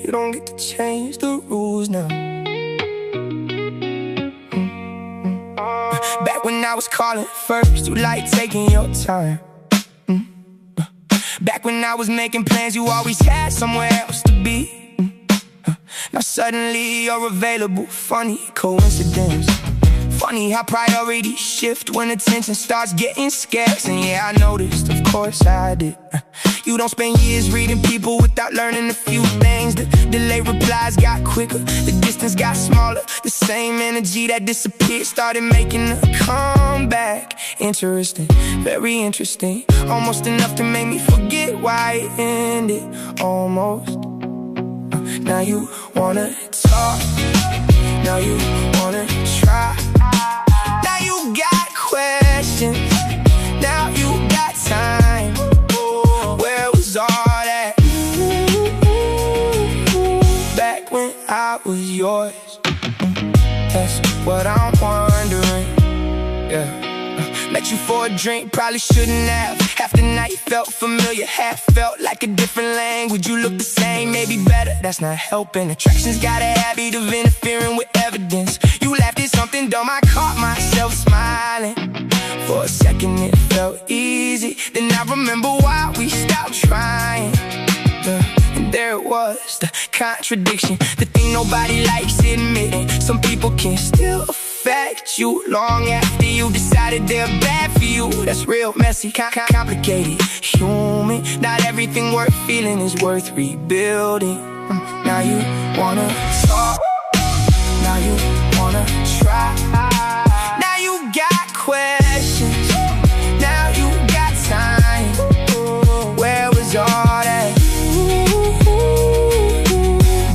You don't get to change the rules now. Back when I was calling first, you like taking your time. Back when I was making plans, you always had somewhere else to be. Now suddenly you're available. Funny coincidence. Funny how priorities shift when attention starts getting scarce. And yeah, I noticed, of course I did. You don't spend years reading people without learning a few things. The delayed replies got quicker, the distance got smaller. The same energy that disappeared started making a comeback. Interesting, very interesting. Almost enough to make me forget why it ended. Almost. Now you wanna talk, now you wanna try. Now you got questions, now you got time. Where was all that? Back when I was yours. That's what I'm wondering. Yeah. Met you for a drink, probably shouldn't have. Half the night felt familiar, half felt like a different language. You look the same, maybe better, that's not helping. Attraction's got a habit of interfering with evidence. You laughed at something dumb, I caught myself smiling. For a second it felt easy, then I remember why we stopped trying. And there it was, the contradiction, the thing nobody likes admitting. Some people can still affect you long after you decided they're bad for you. That's real messy, complicated, human. Not everything worth feeling is worth rebuilding. Now you wanna talk, now you wanna try. Now you got questions, now you got time. Where was all that?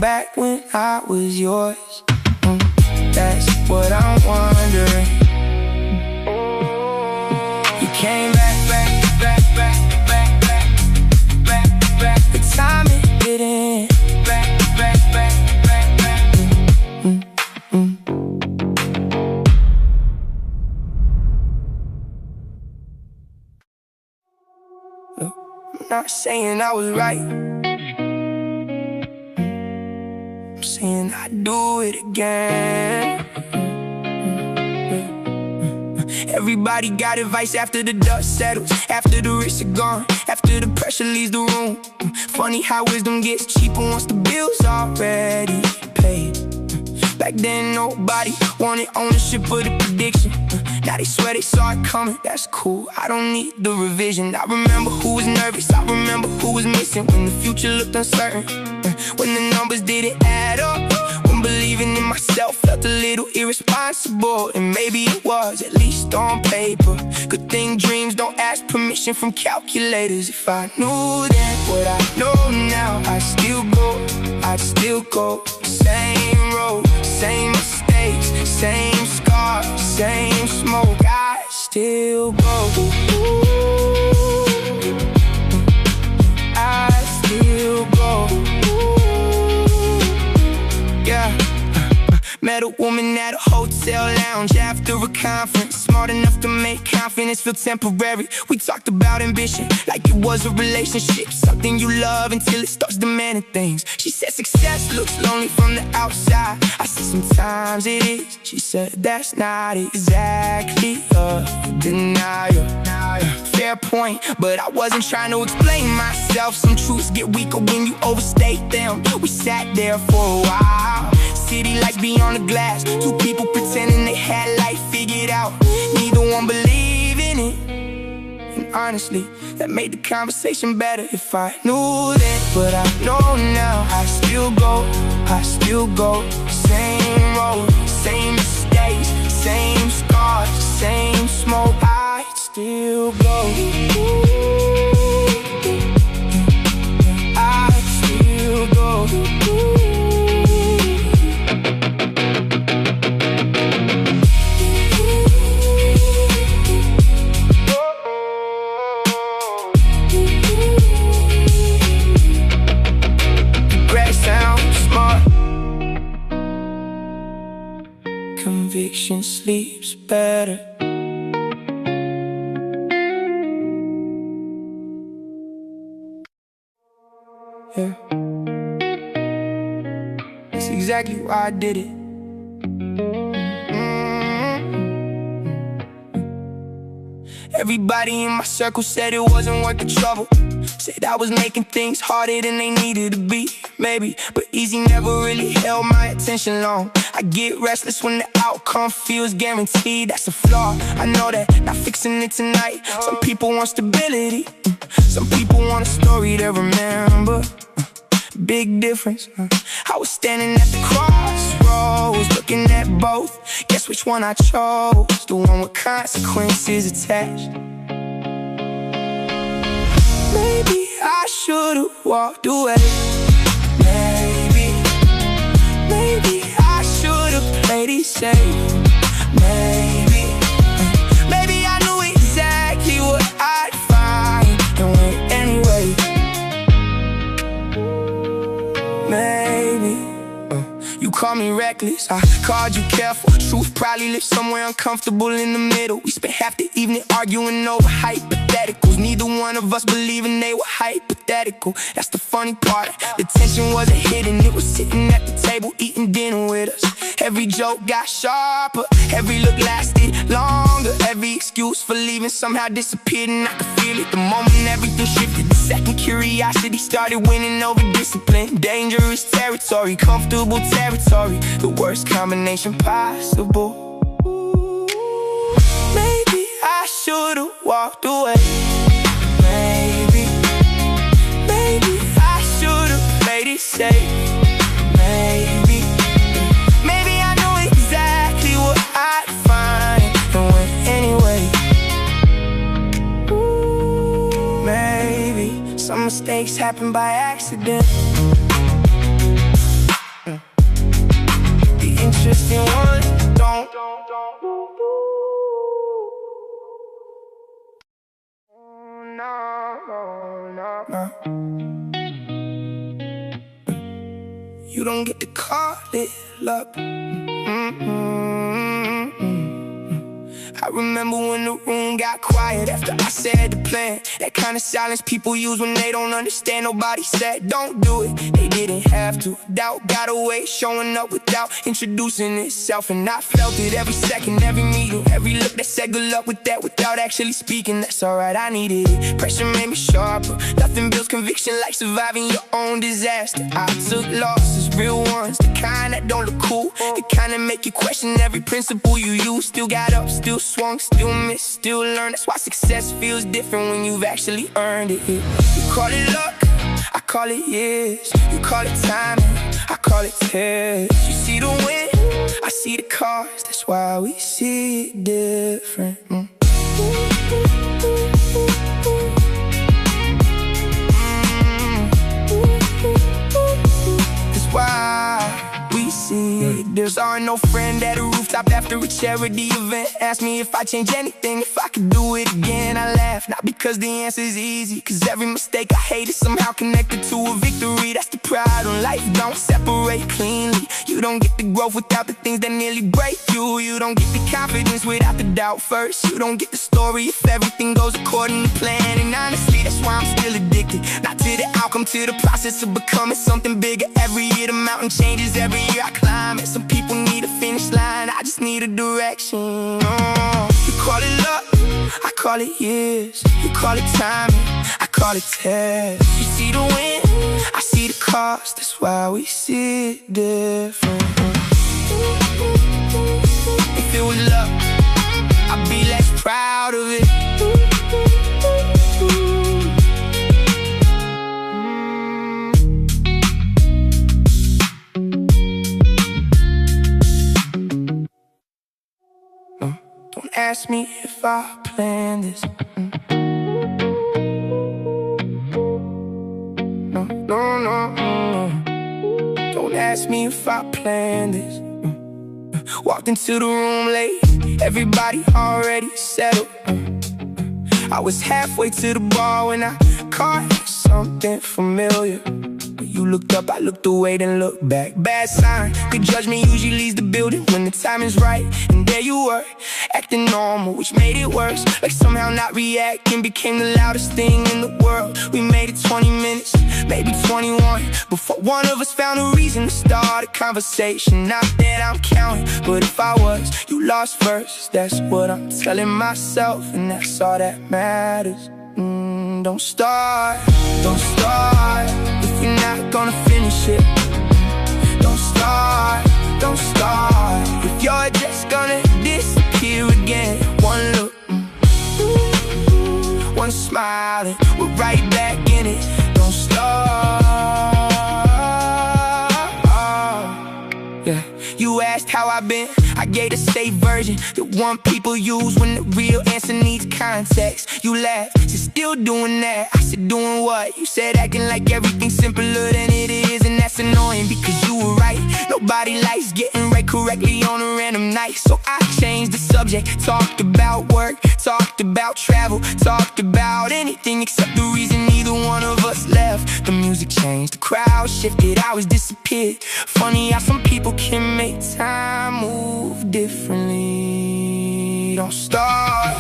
Back when I was yours. That's what I'm wondering. You came back. The time it didn't. I'm not saying I was right, I'm saying I'd do it again. Everybody got advice after the dust settles, after the risks are gone, after the pressure leaves the room. Funny how wisdom gets cheaper once the bill's already paid. Back then nobody wanted ownership of the prediction. Now they swear they saw it coming, that's cool, I don't need the revision. I remember who was nervous, I remember who was missing when the future looked uncertain. When the numbers didn't add up, when believing in myself felt a little irresponsible. And maybe it was, at least on paper. Good thing dreams don't ask permission from calculators. If I knew then what I know now, I'd still go. Same road, same mistakes, same scars, same smoke, I'd still go. I'd still go. Yeah. Met a woman at a hotel lounge after a conference. Smart enough to make confidence feel temporary. We talked about ambition like it was a relationship, something you love until it starts demanding things. She said success looks lonely from the outside. I said sometimes it is. She said that's not exactly a denial. Fair point, but I wasn't trying to explain myself. Some truths get weaker when you overstate them. We sat there for a while. City lights beyond the glass, two people pretending they had life figured out. Neither one believed in it, and honestly, that made the conversation better. If I knew then what I know now, I still go. Same road, same mistakes, same scars, same smoke, I'd still go. I'd still go. Conviction sleeps better. Yeah. exactly why I did it. Everybody in my circle said it wasn't worth the trouble. Said I was making things harder than they needed to be, maybe. But easy never really held my attention long. I get restless when the outcome feels guaranteed. That's a flaw, I know that, not fixing it tonight. Some people want stability, some people want a story to remember. Big difference, I was standing at the crossroads, looking at both. Guess which one I chose? The one with consequences attached. Maybe I should've walked away. Maybe I should've played it safe. Maybe I knew exactly what I'd find and went anyway. Maybe you call me reckless, I called you careful. Truth probably lives somewhere uncomfortable in the middle. We spent half the evening arguing over hypotheticals. Neither one of us believing they were hypothetical. That's the funny part, the tension wasn't hidden. It was sitting at the table eating dinner with us. Every joke got sharper, every look lasted longer. Every excuse for leaving somehow disappeared, and I could feel it the moment everything shifted. The second curiosity started winning over discipline. Dangerous territory, comfortable territory, the worst combination possible. Maybe I should've walked away. Maybe I should've played it safe. Maybe I knew exactly what I'd find and went anyway. Maybe some mistakes happen by accident. The interesting ones don't. No. You don't get to call it luck. I remember when the room got quiet after I said the plan. That kind of silence people use when they don't understand. Nobody said don't do it, they didn't have to. Doubt got away, showing up without introducing itself. And I felt it every second, every meeting, every look that said good luck with that without actually speaking. That's alright, I needed it. Pressure made me sharper. Nothing builds conviction like surviving your own disaster. I took losses, real ones, the kind that don't look cool, the kind that make you question every principle you use. Still got up, still swung, still missed, still learned. That's why success feels different when you've actually earned it. You call it luck, I call it years. You call it timing, I call it tears. You see the wind, I see the cars. That's why we see it different. That's why we see it. Saw no friend at a rooftop after a charity event. Asked me if I change anything, if I could do it again. I laughed, not because the answer's easy, cause every mistake I hate is somehow connected to a victory. That's the pride when life don't separate cleanly. You don't get the growth without the things that nearly break you. You don't get the confidence without the doubt first. You don't get the story if everything goes according to plan. And honestly, that's why I'm still addicted. Not to the outcome, to the process of becoming something bigger. Every year the mountain changes, every year I climb it. Some people need a finish line, I just need a direction. You call it luck, I call it years. You call it timing, I call it tests. You see the wind, I see the cars. That's why we see it different. If it was luck, I'd be less proud of it. Don't ask me if I planned this. No. Don't ask me if I planned this. Walked into the room late, everybody already settled. I was halfway to the bar when I caught something familiar. You looked up, I looked away, then looked back. Bad sign, good judgment usually leaves the building when the time is right. And there you were, acting normal, which made it worse. Like somehow not reacting became the loudest thing in the world. We made it 20 minutes, maybe 21, before one of us found a reason to start a conversation. Not that I'm counting, but if I was, you lost first. That's what I'm telling myself, and that's all that matters. Don't start if you're not gonna finish it. Don't start if you're just gonna disappear again. One look, one smile, and we're right back in it. Don't start. Yeah, you asked how I've been, I gave the safe version, the one people use when the real answer needs context. You laughed, said still doing that. I said doing what? You said acting like everything's simpler than it is, and that's annoying because you were right. Nobody likes getting right correctly on a random night. So I changed the subject, talked about work, talked about travel, talked about anything except the reason neither one of us left. The music changed, the crowd shifted, I was disappeared. Funny how some people can make time move differently. Don't start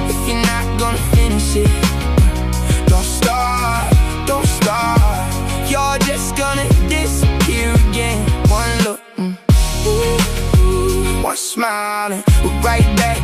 if you're not gonna finish it. Don't start, you're just gonna disappear again. One look, one smile, and we're right back